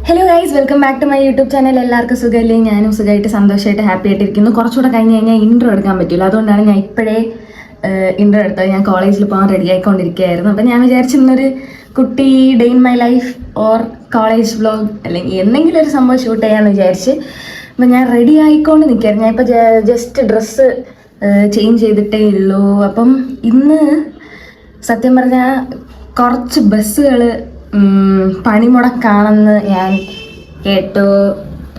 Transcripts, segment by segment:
Hello guys, welcome back to my YouTube channel. എല്ലാവർക്കും സുഖമല്ലേ? ഞാനും സുഖമായിട്ട് സന്തോഷമായിട്ട് ഹാപ്പി ആയിട്ടിരിക്കുന്നു. കുറച്ചുകൂടെ കഴിഞ്ഞ് കഴിഞ്ഞാൽ ഇൻട്രോ എടുക്കാൻ പറ്റില്ല, അതുകൊണ്ടാണ് ഞാൻ ഇപ്പോഴേ ഇൻട്രോ എടുത്തത്. ഞാൻ കോളേജിൽ പോകാൻ റെഡി ആയിക്കൊണ്ടിരിക്കുകയായിരുന്നു. അപ്പം ഞാൻ വിചാരിച്ചിരുന്നൊരു കുട്ടി day in my life or college vlog അല്ലെങ്കിൽ എന്തെങ്കിലും ഒരു സംഭവം ഷൂട്ട് ചെയ്യാമെന്ന് വിചാരിച്ച് അപ്പം ഞാൻ റെഡി ആയിക്കൊണ്ട് നിൽക്കുകയായിരുന്നു. ഞാൻ ഇപ്പോൾ ജസ്റ്റ് ഡ്രസ്സ് ചേഞ്ച് ചെയ്തിട്ടേ ഉള്ളൂ. അപ്പം ഇന്ന് സത്യം പറഞ്ഞാൽ കുറച്ച് ബസ്സുകൾ പണിമുടക്കാണെന്ന് ഞാൻ കേട്ടു.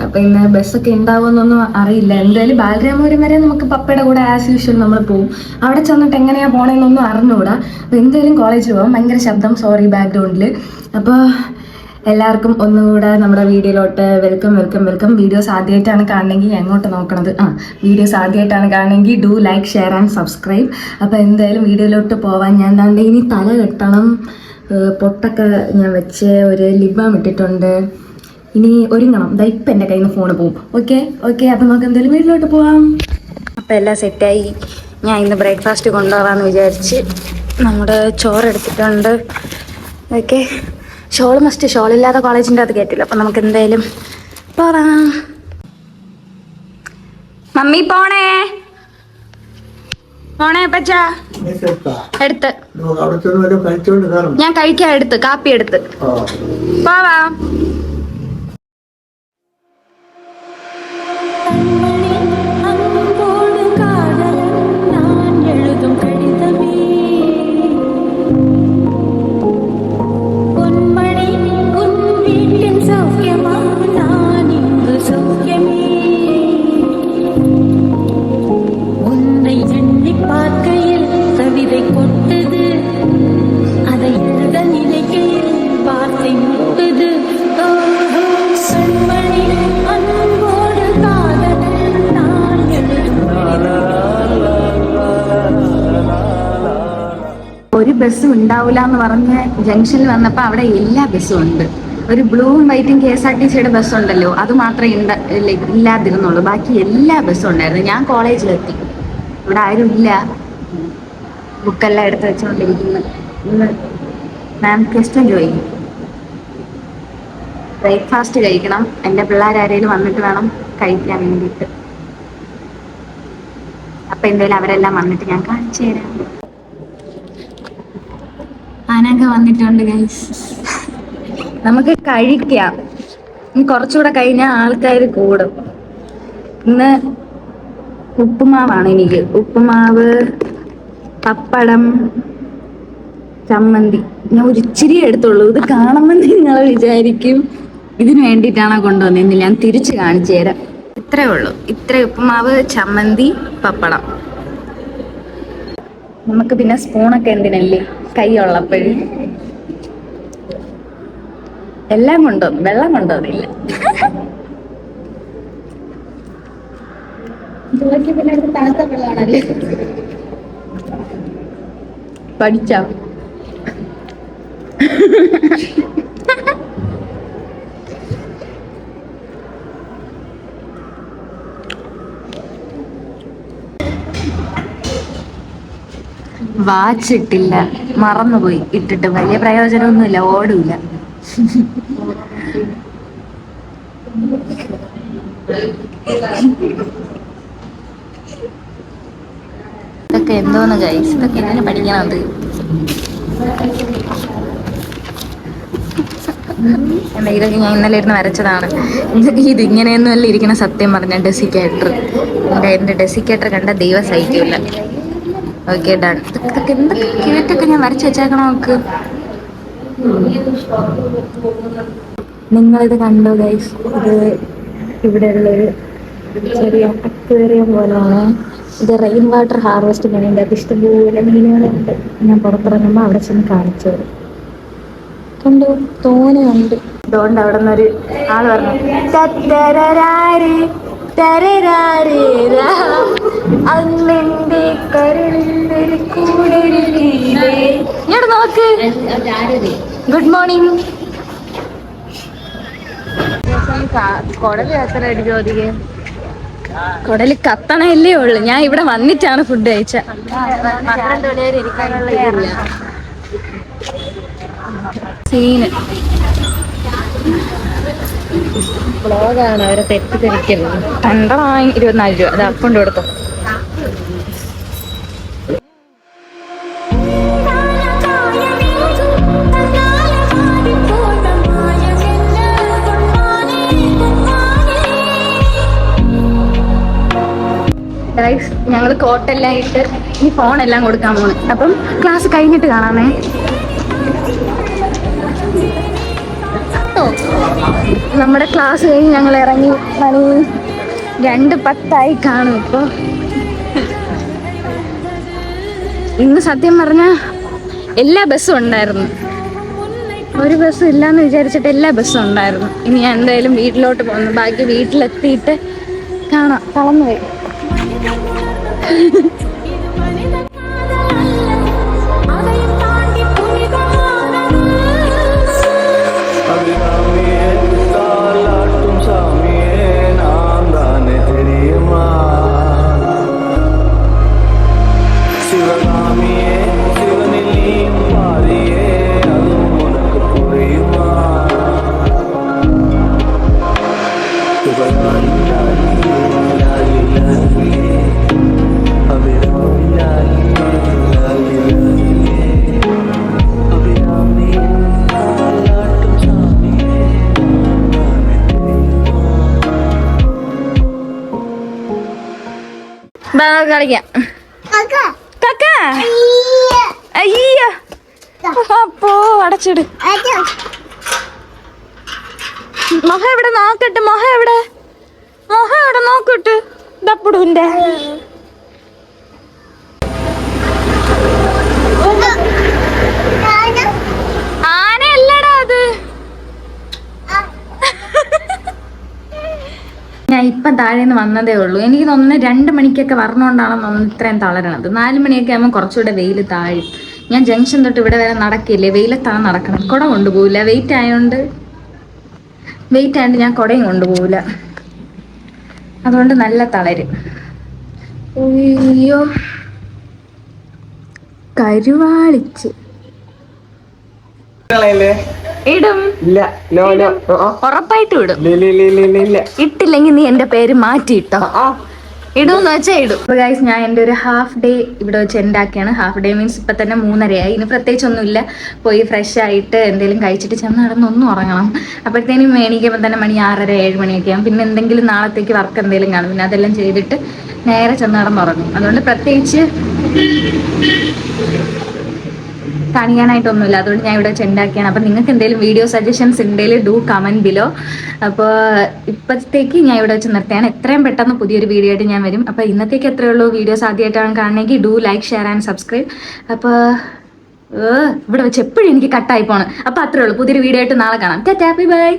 അപ്പം ഇന്ന് ബസ്സൊക്കെ ഉണ്ടാവുമെന്നൊന്നും അറിയില്ല. എന്തായാലും ബാലരാമപുരം വരെ നമുക്ക് പപ്പയുടെ കൂടെ ആസ് യൂഷ്വൽ നമ്മൾ പോകും. അവിടെ ചെന്നിട്ട് എങ്ങനെയാണ് പോകണമെന്നൊന്നും അറിഞ്ഞുകൂടാ. അപ്പോൾ എന്തായാലും കോളേജിൽ പോകാം. ഭയങ്കര ശബ്ദം, സോറി ബാക്ക്ഗ്രൗണ്ടിൽ. അപ്പോൾ എല്ലാവർക്കും ഒന്നുകൂടെ നമ്മുടെ വീഡിയോയിലോട്ട് വെൽക്കം വെൽക്കം വെൽക്കം. വീഡിയോസ് ആദ്യമായിട്ടാണ് കാണണമെങ്കിൽ എങ്ങോട്ട് നോക്കണത്? വീഡിയോസ് ആദ്യമായിട്ടാണ് കാണണമെങ്കിൽ do like, share and subscribe. അപ്പോൾ എന്തായാലും വീഡിയോയിലോട്ട് പോവാൻ ഞാൻ ദാണ്ട് ഇനി തല കെട്ടണം. പൊട്ടൊക്കെ ഞാൻ വെച്ച് ഒരു ലിപ് ബാം ഇട്ടിട്ടുണ്ട്. ഇനി ഒരുങ്ങണം. ഇപ്പം എൻ്റെ കയ്യിൽ നിന്ന് ഫോണ് പോവും. ഓക്കെ അപ്പം നമുക്ക് എന്തായാലും വീട്ടിലോട്ട് പോവാം. അപ്പം എല്ലാം സെറ്റായി. ഞാൻ ഇന്ന് ബ്രേക്ക്ഫാസ്റ്റ് കൊണ്ടുപോകാമെന്ന് വിചാരിച്ച് നമ്മുടെ ചോറ് എടുത്തിട്ടുണ്ട്. Okay, shawl must. ഷോളില്ലാതെ കോളേജിൻ്റെ അത് കയറ്റില്ല. അപ്പം നമുക്ക് എന്തായാലും പോവാം. മമ്മി പോണേ പച്ചാ എടുത്ത് ഞാൻ കഴിക്കാൻ എടുത്ത് കാപ്പി എടുത്ത് പോവാം. ഒരു ബസ്സും ഉണ്ടാവില്ല എന്ന് പറഞ്ഞ് ജംഗ്ഷനിൽ വന്നപ്പോൾ അവിടെ എല്ലാ ബസ്സും ഉണ്ട്. ഒരു ബ്ലൂവും വൈറ്റും KSRTCയുടെ ബസ് ഉണ്ടല്ലോ, അത് മാത്രമേ ഇല്ലാതിരുന്നുള്ളൂ. ബാക്കി എല്ലാ ബസ്സും ഉണ്ടായിരുന്നു. ഞാൻ കോളേജിലെത്തി. ഇവിടെ ആരും ഇല്ല. ബുക്കെല്ലാം എടുത്ത് വെച്ചുകൊണ്ടിരിക്കുന്നു. ഇന്ന് മാം ക്വസ്റ്റ്യൻ ചോദിക്കും. ബ്രേക്ക്ഫാസ്റ്റ് കഴിക്കണം. എൻ്റെ പിള്ളേരാരേലും വന്നിട്ട് വേണം കഴിക്കാൻ വേണ്ടിയിട്ട്. അപ്പം എന്തായാലും അവരെല്ലാം വന്നിട്ട് ഞാൻ കാണിച്ചു തരാം. ആനൊക്കെ വന്നിട്ടുണ്ട് ഗൈസ്. നമുക്ക് കഴിക്കാം. ഇനി കുറച്ചുകൂടെ കഴിഞ്ഞാൽ ആൾക്കാർ കൂടും. ഇന്ന് ഉപ്പുമാവാണ് എനിക്ക്. ഉപ്പുമാവ്, പപ്പടം, ചമ്മന്തി. ഞാൻ ഒരു ഇച്ചിരി എടുത്തുള്ളൂ. ഇത് കാണുമ്പോൾ നിങ്ങൾ വിചാരിക്കും ഇതിന് വേണ്ടിയിട്ടാണോ കൊണ്ടുവന്നതെന്ന്. ഞാൻ തിരിച്ച് കാണിച്ചു തരാം. ഇത്രേ ഉള്ളൂ. ഇത്ര ഉപ്പുമാവ്, ചമ്മന്തി, പപ്പടം. നമുക്ക് പിന്നെ സ്പൂണൊക്കെ എന്തിനല്ലേ, കൈ ഉള്ളപ്പോഴും. എല്ലാം കൊണ്ടുവന്നു, വെള്ളം കൊണ്ടുവന്നില്ല. പിന്നെ തണുത്ത വെള്ളമാണല്ലേ. പഠിച്ചോ? വാച്ച് ഇട്ടില്ല, മറന്നുപോയി. ഇട്ടിട്ട് വലിയ പ്രയോജനമൊന്നുമില്ല, ഓടൂല. ഇതൊക്കെ എന്തോന്ന് ഗൈസ്, ഇതൊക്കെ എങ്ങനെ പഠിക്കണത്? ഇതൊക്കെ ഞാൻ ഇന്നലെ ഇരുന്ന് വരച്ചതാണ്. ഇത് ഇങ്ങനെയൊന്നും അല്ല ഇരിക്കണ. സത്യം പറഞ്ഞ ഡെസിക്കേറ്റർ, എൻ്റെ ഡെസിക്കേറ്റർ കണ്ട ദൈവം സഹിക്കില്ല. Okay done. ഇതൊക്കെ എന്തൊക്കെ കേട്ടൊക്കെ ഞാൻ വരച്ച് വെച്ചേക്കണം. നോക്ക്, നിങ്ങളിത് കണ്ടോ ഗൈസ്? ഇത് ഇവിടെയുള്ളൊരു ചെറിയ അക്വേറിയം പോലെയാണ്. ഇത് റെയിൻ വാട്ടർ ഹാർവെസ്റ്റ് ചെയ്യുന്നുണ്ട്. അത് ഇഷ്ടംപോലെ മീനുകളുണ്ട്. ഞാൻ പുറത്തിറങ്ങുമ്പോൾ അവിടെ ചെന്ന് കാണിച്ചു തരും. കണ്ടു, തോനെയുണ്ട്. അതുകൊണ്ട് അവിടെ നിന്നൊരു ആള് പറഞ്ഞു, അന്നെന്റെ കരളിൽ കൂടെ ഇങ്ങോട്ട് നോക്ക്. Good morning. കുടല് എത്ര അടി ചോദിക്കേ? കുടല് കത്തണല്ലേ ഉള്ളു. ഞാൻ ഇവിടെ വന്നിട്ടാണ് ഫുഡ് കഴിച്ച. 12 മണി വരെ ഇരിക്കാനുള്ള ഇതില്ല. സീന് വ്ളോഗാണ് അവരെ തെറ്റിദ്ധരിക്കുന്നത്. 24 രൂപ അത് അക്കൗണ്ട് കൊടുത്തു. ഞങ്ങൾ കോട്ടെല്ലാം ഇട്ട് ഈ ഫോണെല്ലാം കൊടുക്കാൻ പോണ്. അപ്പം ക്ലാസ് കഴിഞ്ഞിട്ട് കാണാമേ. നമ്മുടെ ക്ലാസ് കഴിഞ്ഞ് ഞങ്ങൾ ഇറങ്ങി മണി 2:10 കാണും. ഇപ്പോൾ ഇന്ന് സത്യം പറഞ്ഞാൽ എല്ലാ ബസ്സും ഉണ്ടായിരുന്നു. ഒരു ബസ്സും ഇല്ലാന്ന് വിചാരിച്ചിട്ട് എല്ലാ ബസ്സും ഉണ്ടായിരുന്നു. ഇനി ഞാൻ എന്തായാലും വീട്ടിലോട്ട് പോകുന്നു. ബാക്കി വീട്ടിലെത്തിയിട്ട് കാണാം. കളന്നുപോയി. കളിക്കാം. അയ്യോ അപ്പോ അടച്ചിട്. മൊഹ എവിടെ നോക്കട്ടെ? മൊഹ എവിടെ നോക്കട്ടെ? ദപ്പുടുവിന്റെ ആനയല്ലടാ അത്. ഞാൻ ഇപ്പം താഴേന്ന് വന്നതേ ഉള്ളൂ. എനിക്ക് തോന്നുന്നു 2 മണിക്കൊക്കെ വരണോണ്ടാണെന്ന് തോന്നുന്നു ഇത്രയും തളരണത്. 4 മണിയൊക്കെ ആകുമ്പോൾ കുറച്ചുകൂടെ വെയിൽ താഴും. ഞാൻ ജംഗ്ഷൻ തൊട്ട് ഇവിടെ വരെ നടക്കില്ലേ, വെയിലത്താണ് നടക്കണം. കുട കൊണ്ടുപോകില്ല, വെയിറ്റ് ആയതുകൊണ്ട് ഞാൻ കുടയും കൊണ്ടുപോകില്ല. അതുകൊണ്ട് നല്ല തളരും. അയ്യോ കരുവാളിച്ച് ഇടും. ഉറപ്പായിട്ടും ഇടും. ഇട്ടില്ലെങ്കിൽ നീ എന്റെ പേര് മാറ്റിയിട്ടോ. ഇടുമെന്ന് വെച്ചാൽ ഇടും. അപ്പോൾ ഗൈസ്, ഞാൻ എൻ്റെ ഒരു ഹാഫ് ഡേ ഇവിടെ വെച്ച് എൻഡാക്കിയാണ്. ഹാഫ് ഡേ മീൻസ് ഇപ്പം തന്നെ 3:30 ഇനി പ്രത്യേകിച്ചൊന്നുമില്ല. പോയി ഫ്രഷ് ആയിട്ട് എന്തെങ്കിലും കഴിച്ചിട്ട് ചെന്ന് നടന്നൊന്നും ഉറങ്ങണം. അപ്പോഴത്തേനും എണീക്കുമ്പോൾ തന്നെ മണി 6:30-7 മണിയൊക്കെ ആകും. പിന്നെ എന്തെങ്കിലും നാളത്തേക്ക് വർക്ക് എന്തെങ്കിലും കാണും. പിന്നെ അതെല്ലാം ചെയ്തിട്ട് നേരെ ചെന്ന് നടന്നുറങ്ങും. അതുകൊണ്ട് പ്രത്യേകിച്ച് കാണിക്കാനായിട്ടൊന്നുമില്ല. അതുകൊണ്ട് ഞാൻ ഇവിടെ ചെണ്ടാക്കിയാണ്. അപ്പം നിങ്ങൾക്ക് എന്തെങ്കിലും വീഡിയോ സജഷൻസ് ഉണ്ടെങ്കിൽ ഡു കമൻറ്റ് ബിലോ. അപ്പോൾ ഇപ്പോഴത്തേക്ക് ഞാൻ ഇവിടെ വെച്ച് നിർത്തിയാണ്. എത്രയും പെട്ടെന്ന് പുതിയൊരു വീഡിയോ ആയിട്ട് ഞാൻ വരും. അപ്പോൾ ഇന്നത്തേക്ക് എത്രയേ ഉള്ളൂ. വീഡിയോസ് ആദ്യമായിട്ടാണ് കാണണമെങ്കിൽ do like, share and subscribe. അപ്പോൾ ഇവിടെ വെച്ച് എപ്പോഴും എനിക്ക് കട്ടായി പോണ്. അപ്പോൾ അത്രേ ഉള്ളൂ. പുതിയൊരു വീഡിയോ ആയിട്ട് നാളെ കാണാം. Tata, bye bye.